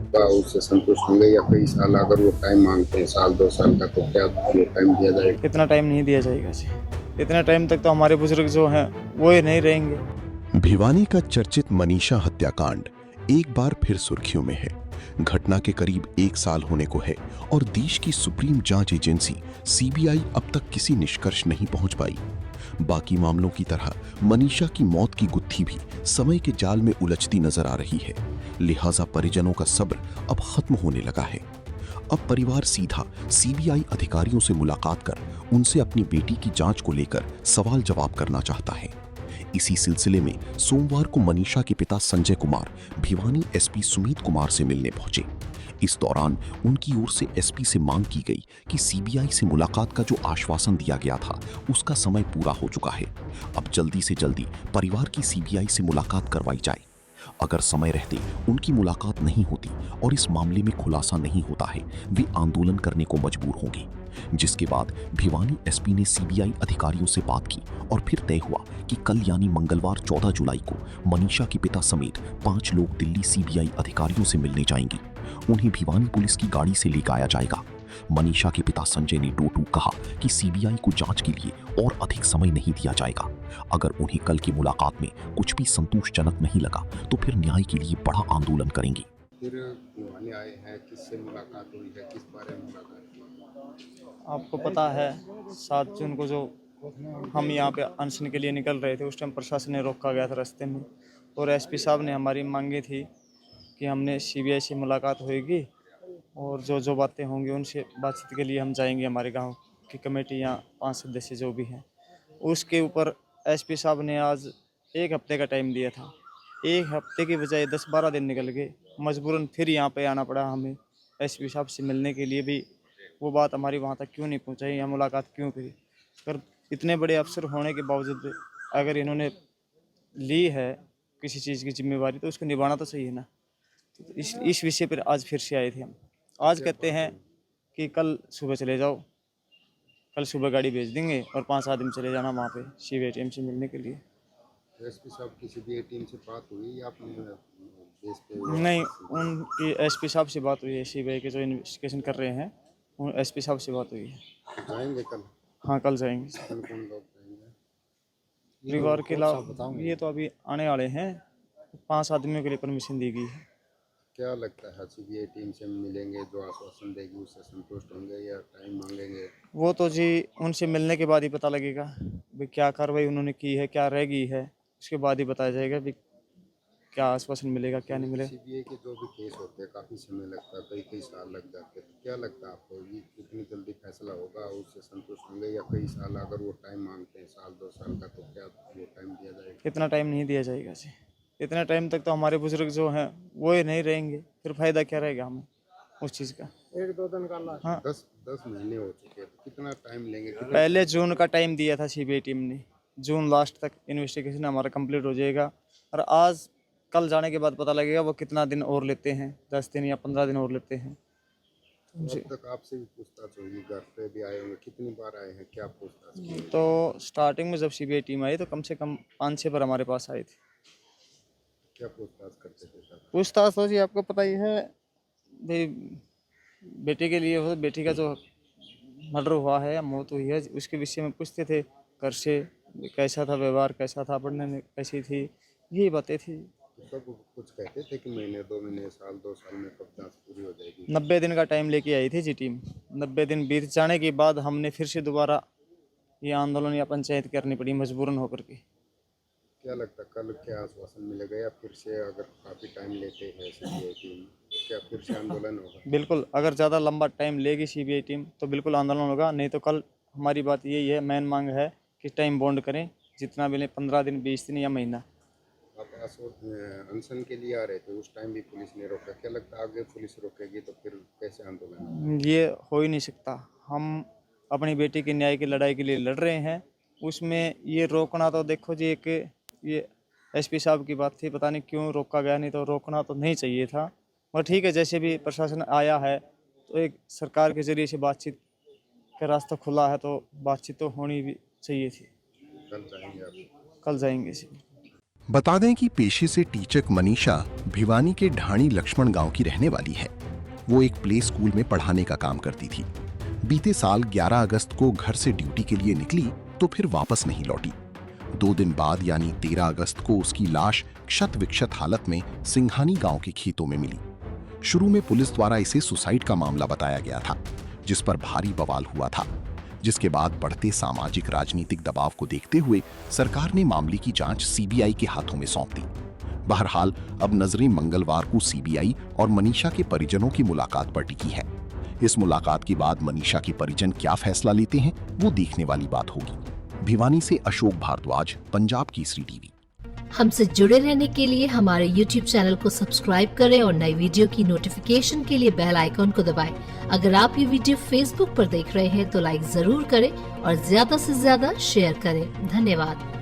होगा उससे संतुष्ट होंगे, या कई साल अगर वो टाइम मांगते हैं साल 2 साल का, तो क्या वो टाइम दिया जाएगा? इतना टाइम नहीं दिया जाएगा जी। इतना टाइम तक तो हमारे बुजुर्ग जो हैं वो ही नहीं रहेंगे। भिवानी का चर्चित मनीषा हत्याकांड एक बार फिर सुर्खियों में है। घटना के करीब 1 साल होने को है और देश की सुप्रीम जांच एजेंसी सीबीआई अब तक किसी निष्कर्ष नहीं पहुंच पाई। बाकी मामलों की तरह मनीषा की मौत की गुत्थी भी समय के जाल में उलझती नजर आ रही है। लिहाजा परिजनों का सब्र अब खत्म होने लगा है। अब परिवार सीधा सीबीआई अधिकारियों से मुलाकात कर उनसे अपनी बेटी की जांच को लेकर सवाल जवाब करना चाहता है। इसी सिलसिले में सोमवार को मनीषा के पिता संजय कुमार भिवानी एसपी सुमित कुमार से मिलने पहुंचे। इस दौरान उनकी ओर से एसपी से मांग की गई कि सीबीआई से मुलाकात का जो आश्वासन दिया गया था उसका समय पूरा हो चुका है। अब जल्दी से जल्दी परिवार की सीबीआई से मुलाकात करवाई जाए। अगर समय रहते उनकी मुलाकात नहीं होती और इस मामले में खुलासा नहीं होता है, वे आंदोलन करने को मजबूर होंगे। जिसके बाद भिवानी एसपी ने सीबीआई अधिकारियों से बात की और फिर तय हुआ कि कल यानी मंगलवार 14 जुलाई को मनीषा के पिता समेत 5 लोग दिल्ली सीबीआई अधिकारियों से मिलने जाएंगे। उन्हें भिवानी पुलिस की गाड़ी से लेकर आया जाएगा। मनीषा के पिता संजय ने टूक कहा कि सीबीआई को जांच के लिए और अधिक समय नहीं दिया जाएगा। अगर उन्हें कल की मुलाकात में कुछ भी संतोषजनक नहीं लगा तो फिर न्याय के लिए बड़ा आंदोलन करेंगे। फिर भिवानी आए हैं, किससे मुलाकात हुई है, किस बारे में मुलाकात की? आपको पता है 7 जून को जो हम यहाँ पे अनशन के लिए निकल रहे थे, उस टाइम प्रशासन ने रोका गया था रास्ते में, और एसपी साहब ने हमारी मांगी थी कि हमने सीबीआई से मुलाकात होएगी और जो जो बातें होंगी उनसे बातचीत के लिए हम जाएंगे। हमारे गांव की कमेटी या 5 सदस्य जो भी हैं, उसके ऊपर एसपी साहब ने आज 1 हफ्ते का टाइम दिया था। 1 हफ्ते की बजाय 10-12 दिन निकल गए। मजबूरन फिर यहाँ पे आना पड़ा हमें एसपी साहब से मिलने के लिए भी। वो बात हमारी वहाँ तक क्यों नहीं पहुँचाई या मुलाकात क्यों करी? पर इतने बड़े अफसर होने के बावजूद अगर इन्होंने ली है किसी चीज़ की जिम्मेवारी, तो उसको निभाना तो सही है ना। तो इस विषय पर आज फिर से आए थे हम। आज कहते हैं कि कल सुबह चले जाओ, कल सुबह गाड़ी भेज देंगे और 5 आदमी चले जाना वहाँ पे सीबीआई टीम से मिलने के लिए। एसपी साहब की सीबीआई टीम से बात हुई या आपने बेस पे हुआ? नहीं, उनकी एसपी साहब से बात हुई है, सीबीआई के जो इन्वेस्टिगेशन कर रहे हैं उन एसपी साहब से बात हुई है। तो जाएंगे कल? हाँ, कल जाएंगे। कौन कौन लोग जाएंगे? परिवार के अलावा ये तो अभी आने वाले हैं, 5 आदमियों के लिए परमिशन दी गई है। क्या लगता है सीबीआई टीम से मिलेंगे, जो आश्वासन देगी उससे संतुष्ट होंगे या टाइम मांगेंगे? वो तो जी उनसे मिलने के बाद ही पता लगेगा भाई क्या कार्रवाई उन्होंने की है, क्या रह गई है, उसके बाद ही बताया जाएगा भी क्या आश्वासन मिलेगा क्या नहीं मिलेगा। सीबीआई के जो भी केस होते हैं काफ़ी समय लगता है, कई कई साल लग जाते हैं, तो क्या लगता है आपको ये इतनी जल्दी फैसला होगा, उससे संतुष्ट होंगे, या कई साल अगर वो टाइम मांगते हैं साल 2 साल का, तो क्या वो टाइम दिया जाएगा? इतना टाइम नहीं दिया जाएगा जी। इतना टाइम तक तो हमारे बुजुर्ग जो हैं वो ही नहीं रहेंगे, फिर फायदा क्या रहेगा हमें उस चीज़ का। 1-2 दिन का लास्ट। हाँ, 10 महीने हो चुके हैं, तो कितना टाइम लेंगे? पहले जून का टाइम दिया था सीबीआई टीम ने। जून लास्ट तक इन्वेस्टिगेशन हमारा कंप्लीट हो जाएगा और आज कल जाने के बाद पता लगेगा वो कितना दिन और लेते हैं, 10 दिन या 15 दिन और लेते हैं। तो जी। अब तक आपसे भी पूछताछ होगी, घर पे भी आए होंगे, कितनी बार आए हैं, क्या पूछताछ की? तो स्टार्टिंग में जब सीबीआई टीम आई तो कम से कम 5-6 बार हमारे पास आई थी। क्या पूछताछ करते थे सर? पूछताछ तो जी आपको पता ही है भाई, बेटे के लिए हो, बेटी का जो मर्डर हुआ है या मौत हुई है उसके विषय में पूछते थे। घर से कैसा था व्यवहार, कैसा था, पढ़ने में कैसी थी, यही बातें थी। तो सब कुछ कहते थे कि महीने 2 महीने साल 2 साल में कब जांच पूरी हो जाएगी? 90 दिन का टाइम लेके आई थी जी टीम। 90 दिन बीत जाने के बाद हमने फिर से दोबारा ये आंदोलन या पंचायत करनी पड़ी मजबूरन होकर के। क्या लगता है कल क्या आश्वासन मिलेगा, या फिर से अगर काफ़ी टाइम लेते हैं सीबीआई टीम, तो क्या फिर से आंदोलन होगा? बिल्कुल, अगर ज़्यादा लंबा टाइम लेगी सीबीआई टीम तो बिल्कुल आंदोलन होगा। नहीं तो कल हमारी बात यही है, मेन मांग है कि टाइम बॉन्ड करें, जितना भी लें, 15 दिन, 20 दिन या महीना। आप अनशन के लिए आ रहे थे, उस टाइम भी पुलिस ने रोका, क्या लगता है आगे पुलिस रोकेगी तो फिर कैसे आंदोलन होगा? ये हो ही नहीं सकता। हम अपनी बेटी के न्याय की लड़ाई के लिए लड़ रहे हैं, उसमें ये रोकना तो देखो जी, एक ये एसपी साहब की बात थी, पता नहीं क्यों रोका गया, नहीं तो रोकना तो नहीं चाहिए था। और ठीक है, जैसे भी प्रशासन आया है तो एक सरकार के ज़रिए से बातचीत का रास्ता खुला है, तो बातचीत तो होनी भी चाहिए थी। कल जाएंगे आप? कल जाएंगे इसी। बता दें कि पेशे से टीचक मनीषा भिवानी के ढाणी लक्ष्मण गांव की रहने वाली है। वो एक प्ले स्कूल में पढ़ाने का काम करती थी। बीते साल 11 अगस्त को घर से ड्यूटी के लिए निकली तो फिर वापस नहीं लौटी। 2 दिन बाद यानी 13 अगस्त को उसकी लाश क्षत विक्षत हालत में सिंघानी गांव के खेतों में मिली। शुरू में पुलिस द्वारा इसे सुसाइड का मामला बताया गया था, जिस पर भारी बवाल हुआ था, जिसके बाद बढ़ते सामाजिक राजनीतिक दबाव को देखते हुए सरकार ने मामले की जांच सीबीआई के हाथों में सौंप दी। बहरहाल अब नजरें मंगलवार को सीबीआई और मनीषा के परिजनों की मुलाकात पर टिकी है। इस मुलाकात के बाद मनीषा के परिजन क्या फैसला लेते हैं वो देखने वाली बात होगी। भिवानी से अशोक भारद्वाज, पंजाब केसरी टीवी। हमसे जुड़े रहने के लिए हमारे YouTube चैनल को सब्सक्राइब करें और नई वीडियो की नोटिफिकेशन के लिए बेल आइकॉन को दबाएं। अगर आप ये वीडियो Facebook पर देख रहे हैं तो लाइक जरूर करें और ज्यादा से ज्यादा शेयर करें। धन्यवाद।